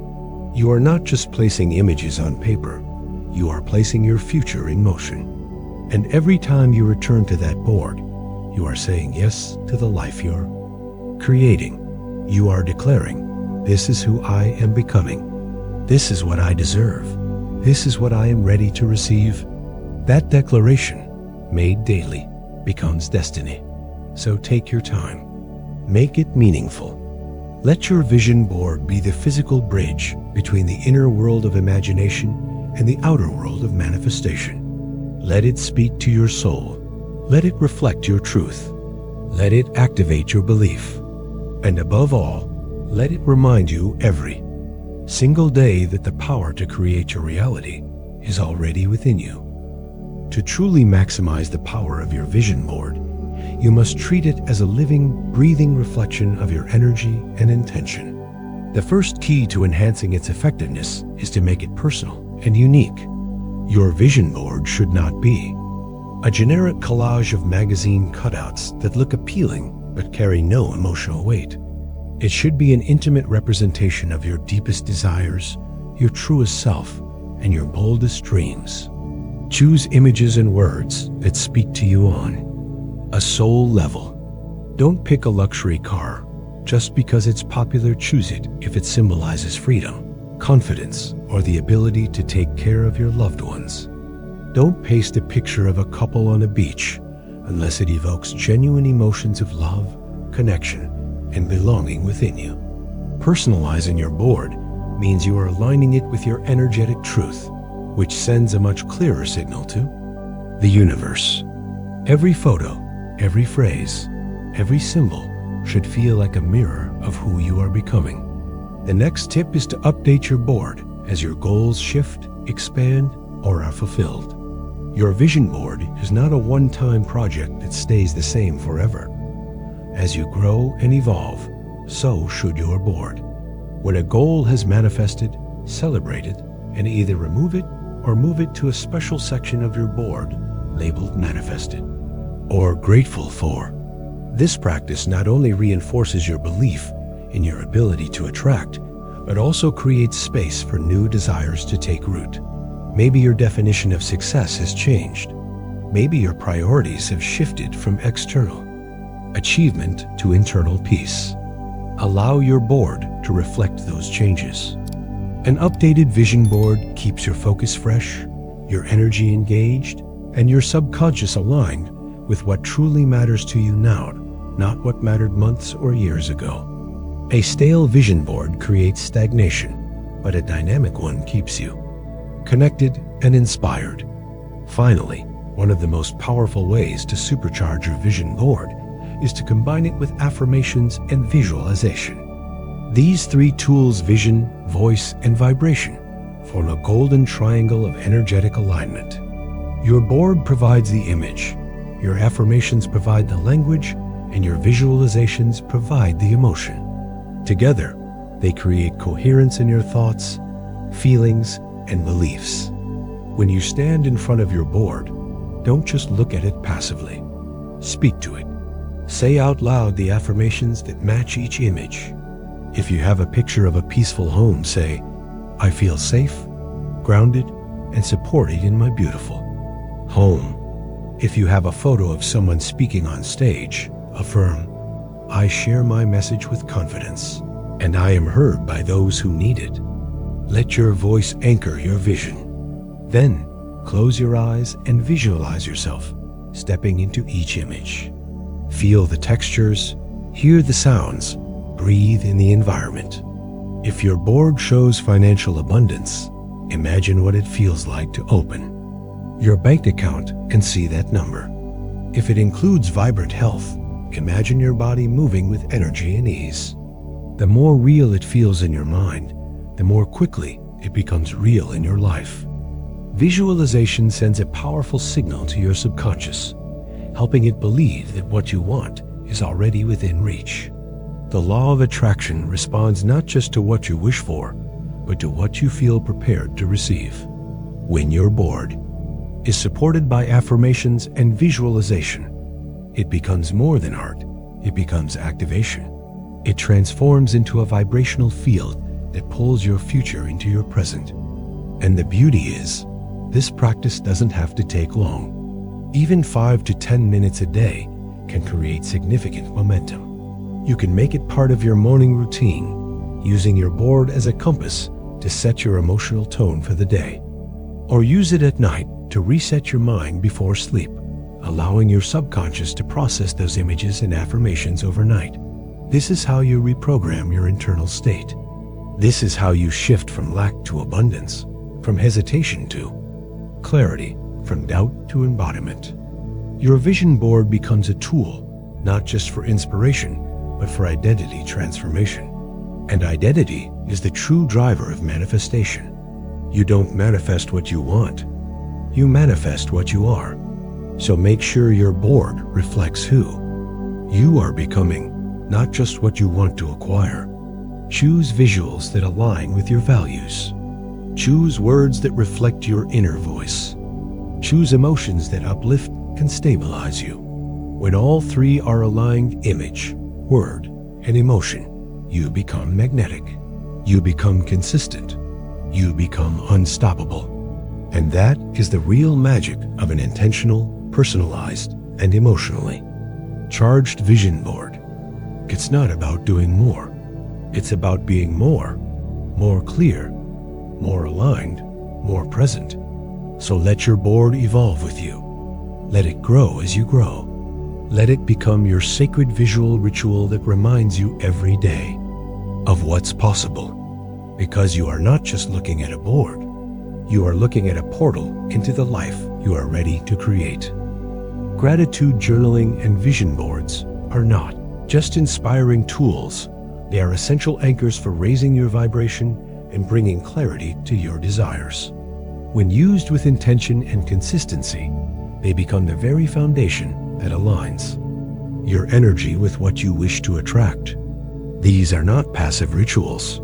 Speaker 1: You are not just placing images on paper, you are placing your future in motion. And every time you return to that board, you are saying yes to the life you're creating. You are declaring, this is who I am becoming. This is what I deserve. This is what I am ready to receive. That declaration, made daily, becomes destiny. So take your time. Make it meaningful. Let your vision board be the physical bridge between the inner world of imagination and the outer world of manifestation. Let it speak to your soul. Let it reflect your truth. Let it activate your belief. And above all, let it remind you every single day that the power to create your reality is already within you. To truly maximize the power of your vision board, you must treat it as a living, breathing reflection of your energy and intention. The first key to enhancing its effectiveness is to make it personal and unique. Your vision board should not be a generic collage of magazine cutouts that look appealing but carry no emotional weight. It should be an intimate representation of your deepest desires, your truest self, and your boldest dreams. Choose images and words that speak to you on a soul level. Don't pick a luxury car just because it's popular. Choose it if it symbolizes freedom, confidence, or the ability to take care of your loved ones. Don't paste a picture of a couple on a beach unless it evokes genuine emotions of love, connection, and belonging within you. Personalizing your board means you are aligning it with your energetic truth, which sends a much clearer signal to the universe. Every photo, every phrase, every symbol should feel like a mirror of who you are becoming. The next tip is to update your board as your goals shift, expand, or are fulfilled. Your vision board is not a one-time project that stays the same forever. As you grow and evolve, so should your board. When a goal has manifested, celebrate it, and either remove it or move it to a special section of your board labeled Manifested or Grateful for. This practice not only reinforces your belief in your ability to attract, but also creates space for new desires to take root. Maybe your definition of success has changed. Maybe your priorities have shifted from external achievement to internal peace. Allow your board to reflect those changes. An updated vision board keeps your focus fresh, your energy engaged, and your subconscious aligned with what truly matters to you now, not what mattered months or years ago. A stale vision board creates stagnation, but a dynamic one keeps you connected and inspired. Finally, one of the most powerful ways to supercharge your vision board is to combine it with affirmations and visualization. These three tools, vision, voice, and vibration, form a golden triangle of energetic alignment. Your board provides the image, your affirmations provide the language, and your visualizations provide the emotion. Together, they create coherence in your thoughts, feelings, and beliefs. When you stand in front of your board, don't just look at it passively. Speak to it. Say out loud the affirmations that match each image. If you have a picture of a peaceful home, say, "I feel safe, grounded, and supported in my beautiful home." If you have a photo of someone speaking on stage, affirm, "I share my message with confidence, and I am heard by those who need it." Let your voice anchor your vision. Then, close your eyes and visualize yourself stepping into each image. Feel the textures, hear the sounds, breathe in the environment. If your board shows financial abundance, imagine what it feels like to open your bank account and see that number. If it includes vibrant health, imagine your body moving with energy and ease. The more real it feels in your mind, the more quickly it becomes real in your life. Visualization sends a powerful signal to your subconscious, helping it believe that what you want is already within reach. The law of attraction responds not just to what you wish for, but to what you feel prepared to receive. When your board is supported by affirmations and visualization, it becomes more than art, it becomes activation. It transforms into a vibrational field that pulls your future into your present. And the beauty is, this practice doesn't have to take long. Even 5 to 10 minutes a day can create significant momentum. You can make it part of your morning routine, using your board as a compass to set your emotional tone for the day. Or use it at night to reset your mind before sleep, allowing your subconscious to process those images and affirmations overnight. This is how you reprogram your internal state. This is how you shift from lack to abundance, from hesitation to clarity, from doubt to embodiment. Your vision board becomes a tool, not just for inspiration, but for identity transformation. And identity is the true driver of manifestation. You don't manifest what you want, you manifest what you are. So make sure your board reflects who you are becoming, not just what you want to acquire. Choose visuals that align with your values. Choose words that reflect your inner voice. Choose emotions that uplift and stabilize you. When all three are aligned, image, word, and emotion, you become magnetic. You become consistent. You become unstoppable. And that is the real magic of an intentional, personalized, and emotionally charged vision board. It's not about doing more. It's about being more clear, more aligned, more present. So let your board evolve with you. Let it grow as you grow. Let it become your sacred visual ritual that reminds you every day of what's possible. Because you are not just looking at a board, you are looking at a portal into the life you are ready to create. Gratitude journaling and vision boards are not just inspiring tools. They are essential anchors for raising your vibration and bringing clarity to your desires. When used with intention and consistency, they become the very foundation that aligns your energy with what you wish to attract. These are not passive rituals.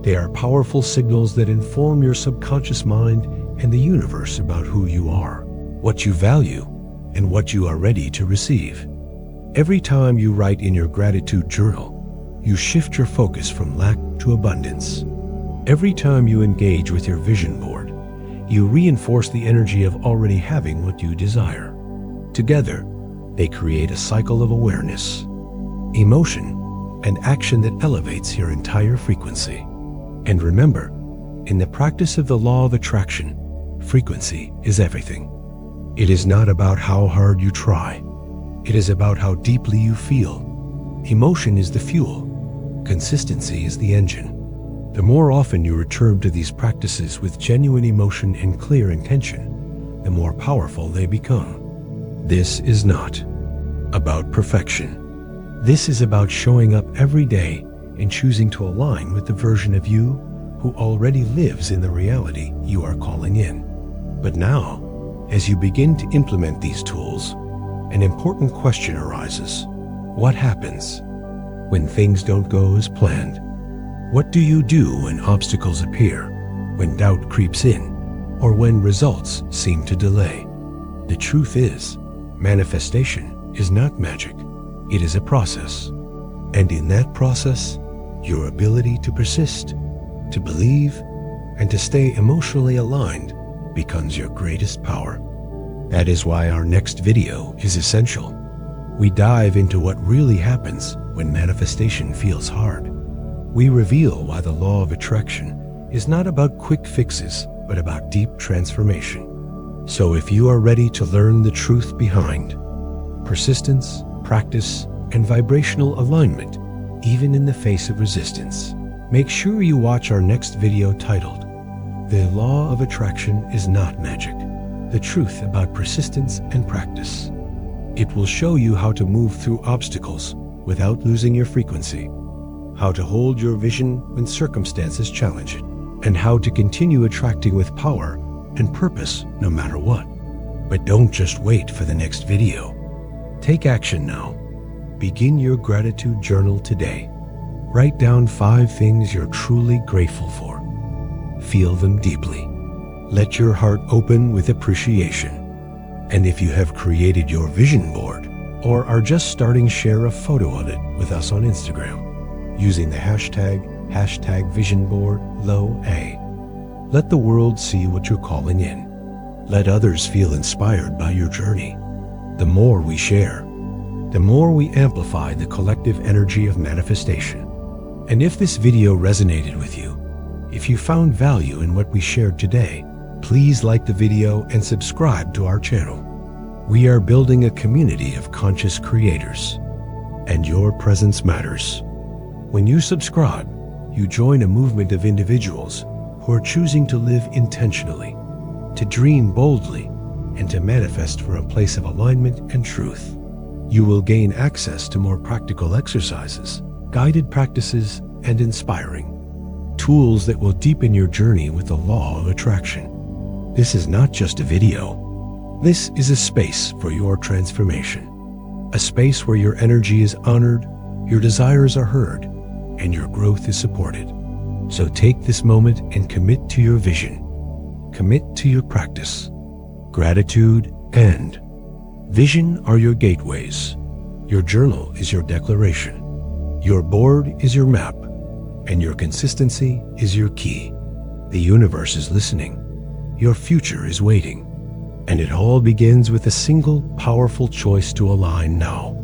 Speaker 1: They are powerful signals that inform your subconscious mind and the universe about who you are, what you value, and what you are ready to receive. Every time you write in your gratitude journal, you shift your focus from lack to abundance. Every time you engage with your vision board, you reinforce the energy of already having what you desire. Together, they create a cycle of awareness, emotion, and action that elevates your entire frequency. And remember, in the practice of the law of attraction, frequency is everything. It is not about how hard you try. It is about how deeply you feel. Emotion is the fuel. Consistency is the engine. The more often you return to these practices with genuine emotion and clear intention, the more powerful they become. This is not about perfection. This is about showing up every day and choosing to align with the version of you who already lives in the reality you are calling in. But now, as you begin to implement these tools, an important question arises. What happens when things don't go as planned? What do you do when obstacles appear, when doubt creeps in, or when results seem to delay? The truth is, manifestation is not magic. It is a process. And in that process, your ability to persist, to believe, and to stay emotionally aligned becomes your greatest power. That is why our next video is essential. We dive into what really happens when manifestation feels hard. We reveal why the law of attraction is not about quick fixes, but about deep transformation. So if you are ready to learn the truth behind persistence, practice, and vibrational alignment, even in the face of resistance, make sure you watch our next video titled, "The Law of Attraction is Not Magic: The Truth About Persistence and Practice." It will show you how to move through obstacles without losing your frequency, how to hold your vision when circumstances challenge it, and how to continue attracting with power and purpose no matter what. But don't just wait for the next video. Take action now. Begin your gratitude journal today. Write down 5 things you're truly grateful for. Feel them deeply. Let your heart open with appreciation. And if you have created your vision board or are just starting, share a photo of it with us on Instagram using the hashtag #VisionBoardLoA. Let the world see what you're calling in. Let others feel inspired by your journey. The more we share, the more we amplify the collective energy of manifestation. And if this video resonated with you, if you found value in what we shared today, please like the video and subscribe to our channel. We are building a community of conscious creators, and your presence matters. When you subscribe, you join a movement of individuals who are choosing to live intentionally, to dream boldly, and to manifest from a place of alignment and truth. You will gain access to more practical exercises, guided practices, and inspiring tools that will deepen your journey with the law of attraction. This is not just a video. This is a space for your transformation. A space where your energy is honored, your desires are heard, and your growth is supported. So take this moment and commit to your vision. Commit to your practice. Gratitude and vision are your gateways. Your journal is your declaration. Your board is your map, and your consistency is your key. The universe is listening. Your future is waiting. And it all begins with a single powerful choice to align now.